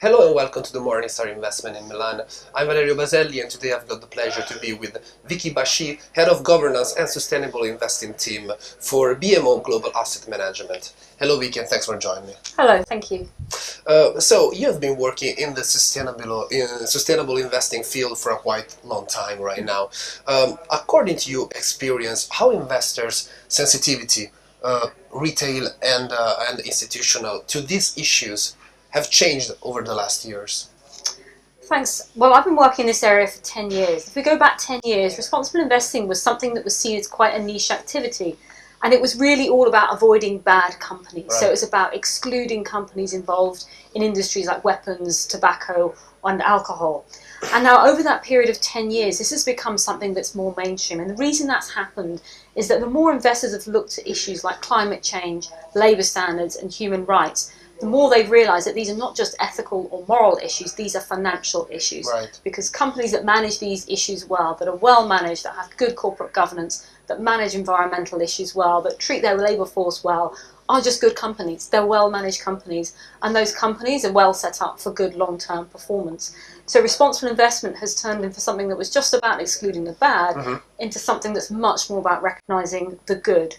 Hello and welcome to the Morningstar Investment in Milan. I'm Valerio Baselli and today I've got the pleasure to be with Vicki Bakhshi, Head of Governance and Sustainable Investing Team for BMO Global Asset Management. Hello Vicki and thanks for joining me. Hello, thank you. So you have been working in the sustainable investing field for a quite long time right now. According to your experience, how investors' sensitivity, retail and institutional, to these issues have changed over the last years? Thanks. Well, I've been working in this area for 10 years. If we go back 10 years, responsible investing was something that was seen as quite a niche activity. And it was really all about avoiding bad companies. Right. So it was about excluding companies involved in industries like weapons, tobacco, and alcohol. And now over that period of 10 years, this has become something that's more mainstream. And the reason that's happened is that the more investors have looked at issues like climate change, labour standards, and human rights, the more they've realised that these are not just ethical or moral issues, these are financial issues. Right. Because companies that manage these issues well, that are well managed, that have good corporate governance, that manage environmental issues well, that treat their labour force well, are just good companies. They're well managed companies, and those companies are well set up for good long-term performance. So responsible investment has turned into something that was just about excluding the bad into something that's much more about recognising the good.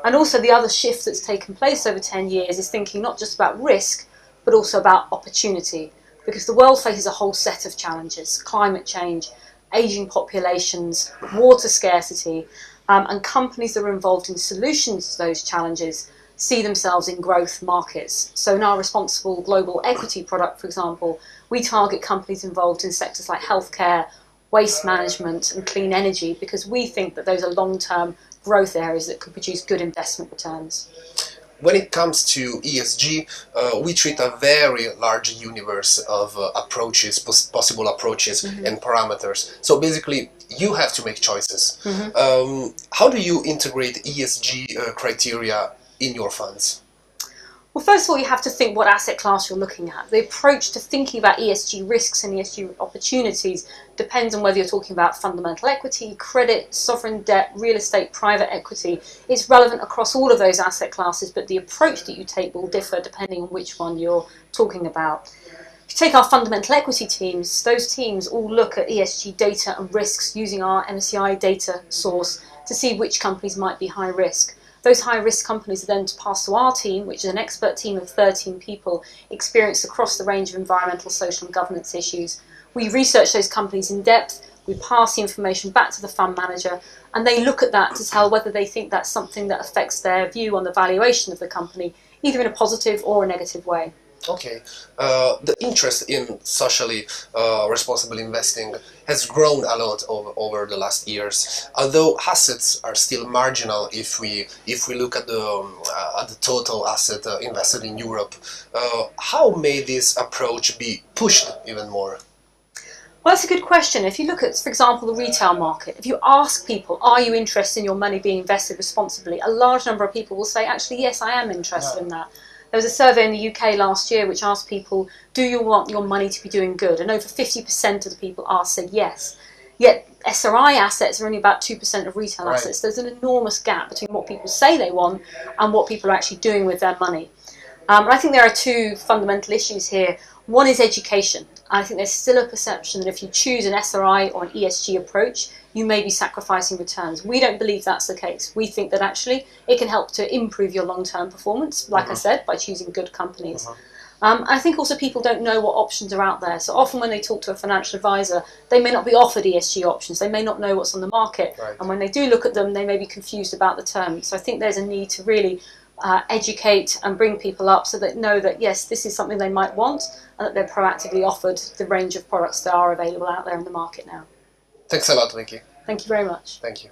And also the other shift that's taken place over 10 years is thinking not just about risk, but also about opportunity. Because the world faces a whole set of challenges: climate change, ageing populations, water scarcity, and companies that are involved in solutions to those challenges see themselves in growth markets. So in our responsible global equity product, for example, we target companies involved in sectors like healthcare, waste management, and clean energy, because we think that those are long-term growth areas that could produce good investment returns. When it comes to ESG, we treat a very large universe of approaches, possible approaches and parameters. So basically, you have to make choices. How do you integrate ESG criteria in your funds? Well, first of all, you have to think what asset class you're looking at. The approach to thinking about ESG risks and ESG opportunities depends on whether you're talking about fundamental equity, credit, sovereign debt, real estate, private equity. It's relevant across all of those asset classes, but the approach that you take will differ depending on which one you're talking about. If you take our fundamental equity teams, those teams all look at ESG data and risks using our MSCI data source to see which companies might be high risk. Those high-risk companies are then passed to our team, which is an expert team of 13 people experienced across the range of environmental, social and governance issues. We research those companies in depth, we pass the information back to the fund manager, and they look at that to tell whether they think that's something that affects their view on the valuation of the company, either in a positive or a negative way. Okay. The interest in socially responsible investing has grown a lot over the last years. Although assets are still marginal if we look at the total asset invested in Europe, how may this approach be pushed even more? Well, that's a good question. If you look at, for example, the retail market, if you ask people, are you interested in your money being invested responsibly, a large number of people will say, actually, yes, I am interested in that. There was a survey in the UK last year which asked people, do you want your money to be doing good? And over 50% of the people asked said yes. Yet SRI assets are only about 2% of retail assets. There's an enormous gap between what people say they want and what people are actually doing with their money. And I think there are two fundamental issues here. One is education. I think there's still a perception that if you choose an SRI or an ESG approach, you may be sacrificing returns. We don't believe that's the case. We think that actually it can help to improve your long-term performance, like I said, by choosing good companies. I think also people don't know what options are out there. So often when they talk to a financial advisor, they may not be offered ESG options. They may not know what's on the market. And when they do look at them, they may be confused about the terms. So I think there's a need to really educate and bring people up so that know that yes, this is something they might want and that they're proactively offered the range of products that are available out there in the market now. Thanks a lot, Vicki. Thank you very much. Thank you.